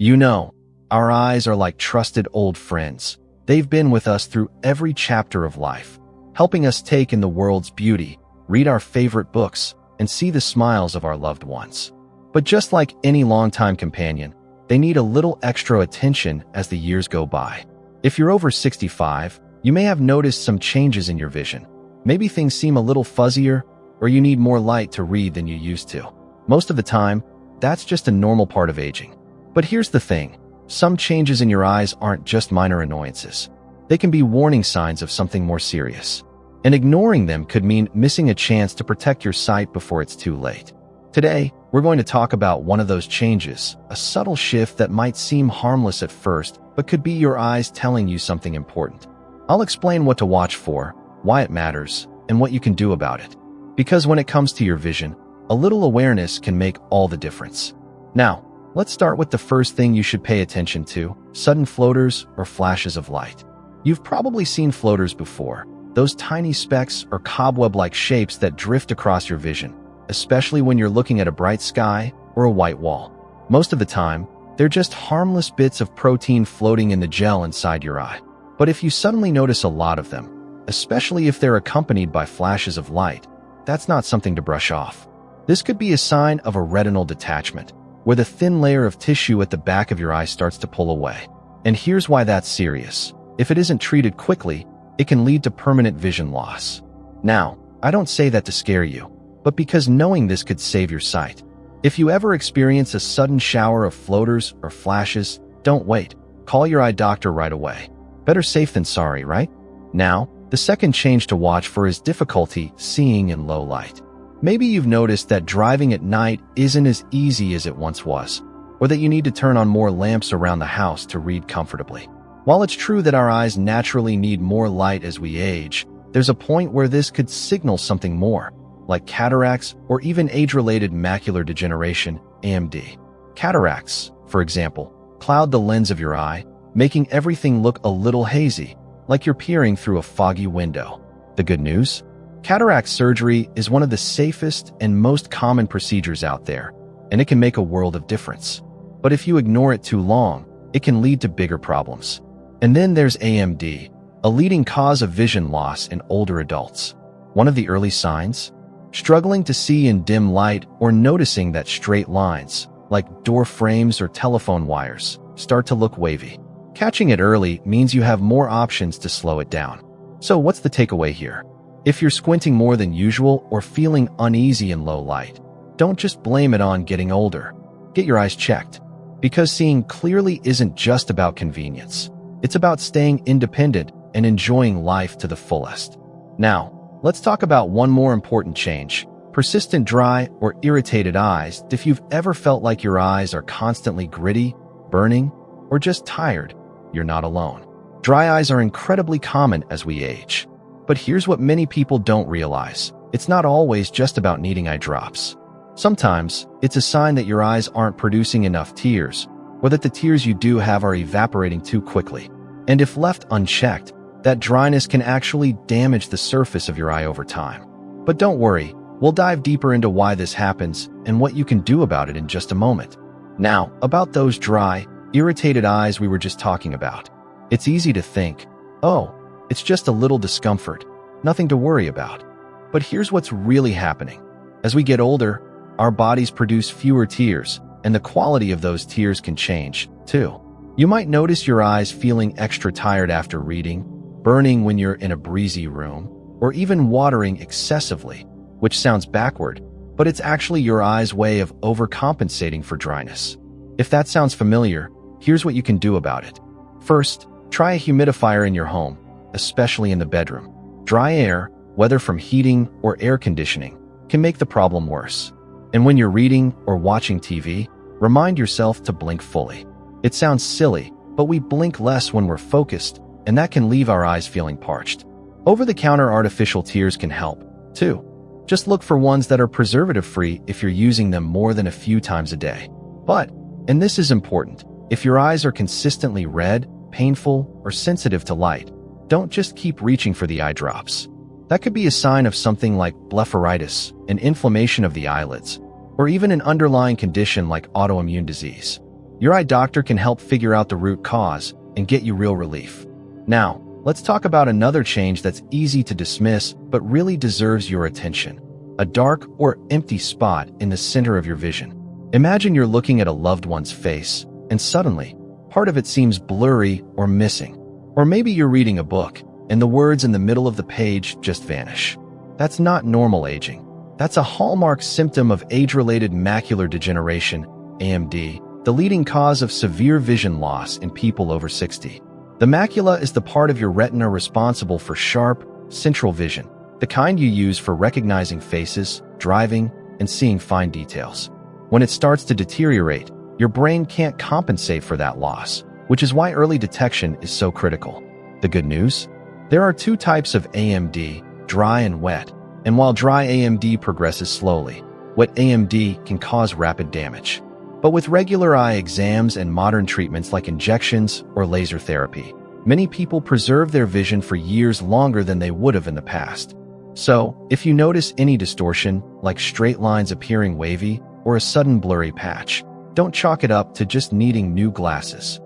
You know, our eyes are like trusted old friends. They've been with us through every chapter of life, helping us take in the world's beauty, read our favorite books, and see the smiles of our loved ones. But just like any longtime companion, they need a little extra attention as the years go by. If you're over 65, you may have noticed some changes in your vision. Maybe things seem a little fuzzier, or you need more light to read than you used to. Most of the time, that's just a normal part of aging. But here's the thing. Some changes in your eyes aren't just minor annoyances. They can be warning signs of something more serious. And ignoring them could mean missing a chance to protect your sight before it's too late. Today, we're going to talk about one of those changes, a subtle shift that might seem harmless at first, but could be your eyes telling you something important. I'll explain what to watch for, why it matters, and what you can do about it. Because when it comes to your vision, a little awareness can make all the difference. Now, let's start with the first thing you should pay attention to: sudden floaters or flashes of light. You've probably seen floaters before, those tiny specks or cobweb-like shapes that drift across your vision, especially when you're looking at a bright sky or a white wall. Most of the time, they're just harmless bits of protein floating in the gel inside your eye. But if you suddenly notice a lot of them, especially if they're accompanied by flashes of light, that's not something to brush off. This could be a sign of a retinal detachment, where the thin layer of tissue at the back of your eye starts to pull away. And here's why that's serious. If it isn't treated quickly, it can lead to permanent vision loss. Now, I don't say that to scare you, but because knowing this could save your sight. If you ever experience a sudden shower of floaters or flashes, don't wait. Call your eye doctor right away. Better safe than sorry, right? Now, the second change to watch for is difficulty seeing in low light. Maybe you've noticed that driving at night isn't as easy as it once was, or that you need to turn on more lamps around the house to read comfortably. While it's true that our eyes naturally need more light as we age, there's a point where this could signal something more, like cataracts or even age-related macular degeneration, AMD. Cataracts, for example, cloud the lens of your eye, making everything look a little hazy, like you're peering through a foggy window. The good news? Cataract surgery is one of the safest and most common procedures out there, and it can make a world of difference. But if you ignore it too long, it can lead to bigger problems. And then there's AMD, a leading cause of vision loss in older adults. One of the early signs? Struggling to see in dim light or noticing that straight lines, like door frames or telephone wires, start to look wavy. Catching it early means you have more options to slow it down. So what's the takeaway here? If you're squinting more than usual or feeling uneasy in low light, don't just blame it on getting older. Get your eyes checked. Because seeing clearly isn't just about convenience. It's about staying independent and enjoying life to the fullest. Now, let's talk about one more important change: persistent dry or irritated eyes. If you've ever felt like your eyes are constantly gritty, burning, or just tired, you're not alone. Dry eyes are incredibly common as we age. But here's what many people don't realize. It's not always just about needing eye drops. Sometimes, it's a sign that your eyes aren't producing enough tears, or that the tears you do have are evaporating too quickly. And if left unchecked, that dryness can actually damage the surface of your eye over time. But don't worry, we'll dive deeper into why this happens and what you can do about it in just a moment. Now, about those dry, irritated eyes we were just talking about. It's easy to think, oh, it's just a little discomfort, nothing to worry about. But here's what's really happening. As we get older, our bodies produce fewer tears, and the quality of those tears can change, too. You might notice your eyes feeling extra tired after reading, burning when you're in a breezy room, or even watering excessively, which sounds backward, but it's actually your eye's way of overcompensating for dryness. If that sounds familiar, here's what you can do about it. First, try a humidifier in your home, especially in the bedroom. Dry air, whether from heating or air conditioning, can make the problem worse. And when you're reading or watching TV, remind yourself to blink fully. It sounds silly, but we blink less when we're focused, and that can leave our eyes feeling parched. Over-the-counter artificial tears can help, too. Just look for ones that are preservative-free if you're using them more than a few times a day. But, and this is important, if your eyes are consistently red, painful, or sensitive to light, don't just keep reaching for the eye drops. That could be a sign of something like blepharitis, an inflammation of the eyelids, or even an underlying condition like autoimmune disease. Your eye doctor can help figure out the root cause and get you real relief. Now, let's talk about another change that's easy to dismiss but really deserves your attention. A dark or empty spot in the center of your vision. Imagine you're looking at a loved one's face, and suddenly, part of it seems blurry or missing. Or maybe you're reading a book, and the words in the middle of the page just vanish. That's not normal aging. That's a hallmark symptom of age-related macular degeneration, AMD, the leading cause of severe vision loss in people over 60. The macula is the part of your retina responsible for sharp, central vision, the kind you use for recognizing faces, driving, and seeing fine details. When it starts to deteriorate, your brain can't compensate for that loss, which is why early detection is so critical. The good news? There are two types of AMD, dry and wet, and while dry AMD progresses slowly, wet AMD can cause rapid damage. But with regular eye exams and modern treatments like injections or laser therapy, many people preserve their vision for years longer than they would have in the past. So, if you notice any distortion, like straight lines appearing wavy or a sudden blurry patch, don't chalk it up to just needing new glasses.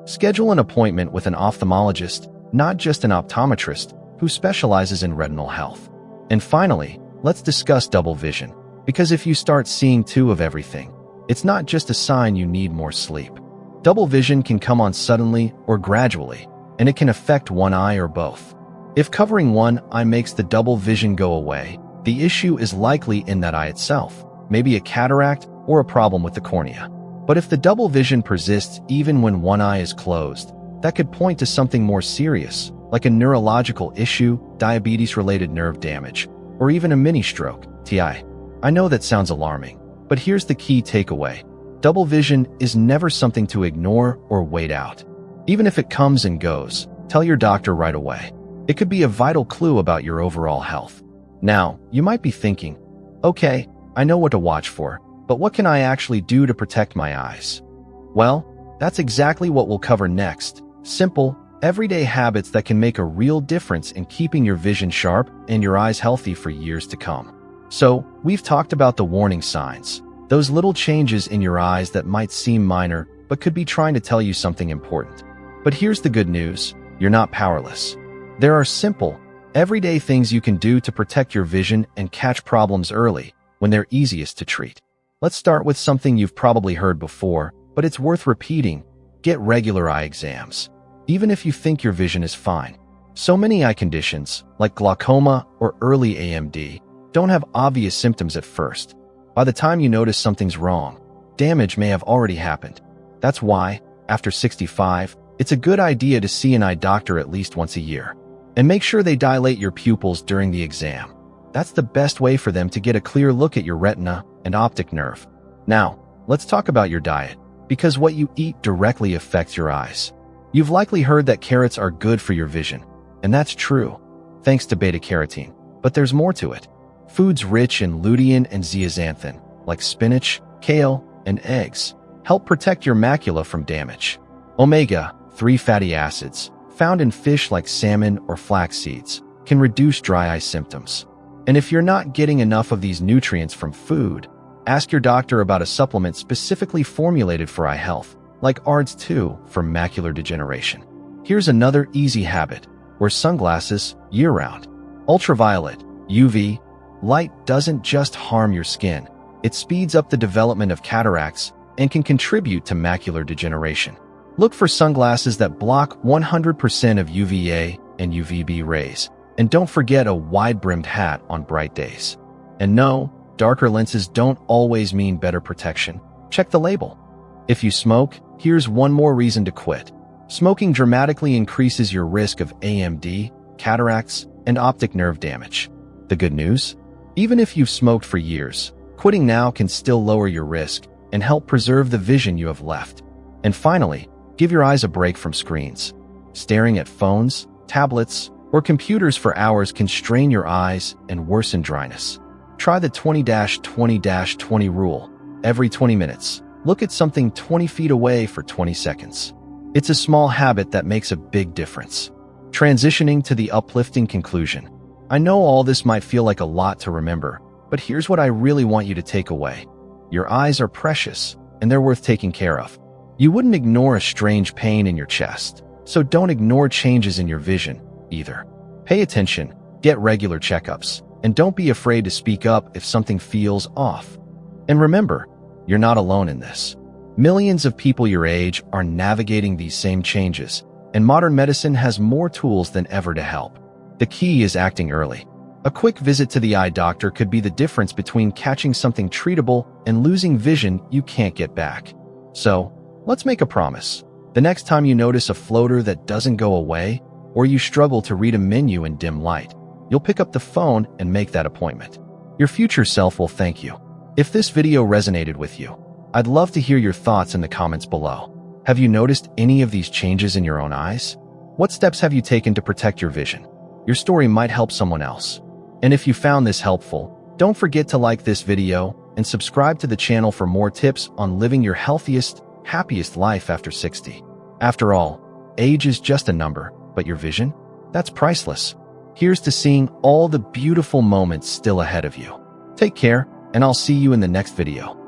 Schedule an appointment with an ophthalmologist, not just an optometrist, who specializes in retinal health. And finally, let's discuss double vision, because if you start seeing two of everything, it's not just a sign you need more sleep. Double vision can come on suddenly or gradually, and it can affect one eye or both. If covering one eye makes the double vision go away, the issue is likely in that eye itself, maybe a cataract or a problem with the cornea. But if the double vision persists even when one eye is closed, that could point to something more serious, like a neurological issue, diabetes-related nerve damage, or even a mini-stroke, TI. I know that sounds alarming, but here's the key takeaway. Double vision is never something to ignore or wait out. Even if it comes and goes, tell your doctor right away. It could be a vital clue about your overall health. Now, you might be thinking, okay, I know what to watch for, but what can I actually do to protect my eyes? Well, that's exactly what we'll cover next. Simple, everyday habits that can make a real difference in keeping your vision sharp and your eyes healthy for years to come. So, we've talked about the warning signs, those little changes in your eyes that might seem minor but could be trying to tell you something important. But here's the good news, you're not powerless. There are simple, everyday things you can do to protect your vision and catch problems early when they're easiest to treat. Let's start with something you've probably heard before, but it's worth repeating. Get regular eye exams, even if you think your vision is fine. So many eye conditions, like glaucoma or early AMD, don't have obvious symptoms at first. By the time you notice something's wrong, damage may have already happened. That's why, after 65, it's a good idea to see an eye doctor at least once a year. And make sure they dilate your pupils during the exam. That's the best way for them to get a clear look at your retina and optic nerve. Now, let's talk about your diet, because what you eat directly affects your eyes. You've likely heard that carrots are good for your vision, and that's true, thanks to beta-carotene. But there's more to it. Foods rich in lutein and zeaxanthin, like spinach, kale, and eggs, help protect your macula from damage. Omega-3 fatty acids, found in fish like salmon or flax seeds, can reduce dry eye symptoms. And if you're not getting enough of these nutrients from food, ask your doctor about a supplement specifically formulated for eye health, like ARDS2 for macular degeneration. Here's another easy habit. Wear sunglasses year-round. Ultraviolet, UV, light doesn't just harm your skin. It speeds up the development of cataracts and can contribute to macular degeneration. Look for sunglasses that block 100% of UVA and UVB rays. And don't forget a wide-brimmed hat on bright days. And no, darker lenses don't always mean better protection. Check the label. If you smoke, here's one more reason to quit. Smoking dramatically increases your risk of AMD, cataracts, and optic nerve damage. The good news? Even if you've smoked for years, quitting now can still lower your risk and help preserve the vision you have left. And finally, give your eyes a break from screens. Staring at phones, tablets, or computers for hours can strain your eyes and worsen dryness. Try the 20-20-20 rule. Every 20 minutes, look at something 20 feet away for 20 seconds. It's a small habit that makes a big difference. Transitioning to the uplifting conclusion. I know all this might feel like a lot to remember, but here's what I really want you to take away. Your eyes are precious, and they're worth taking care of. You wouldn't ignore a strange pain in your chest, so don't ignore changes in your vision either. Pay attention, get regular checkups, and don't be afraid to speak up if something feels off. And remember, you're not alone in this. Millions of people your age are navigating these same changes, and modern medicine has more tools than ever to help. The key is acting early. A quick visit to the eye doctor could be the difference between catching something treatable and losing vision you can't get back. So, let's make a promise. The next time you notice a floater that doesn't go away, or you struggle to read a menu in dim light, you'll pick up the phone and make that appointment. Your future self will thank you. If this video resonated with you, I'd love to hear your thoughts in the comments below. Have you noticed any of these changes in your own eyes? What steps have you taken to protect your vision? Your story might help someone else. And if you found this helpful, don't forget to like this video and subscribe to the channel for more tips on living your healthiest, happiest life after 60. After all, age is just a number, but your vision? That's priceless. Here's to seeing all the beautiful moments still ahead of you. Take care, and I'll see you in the next video.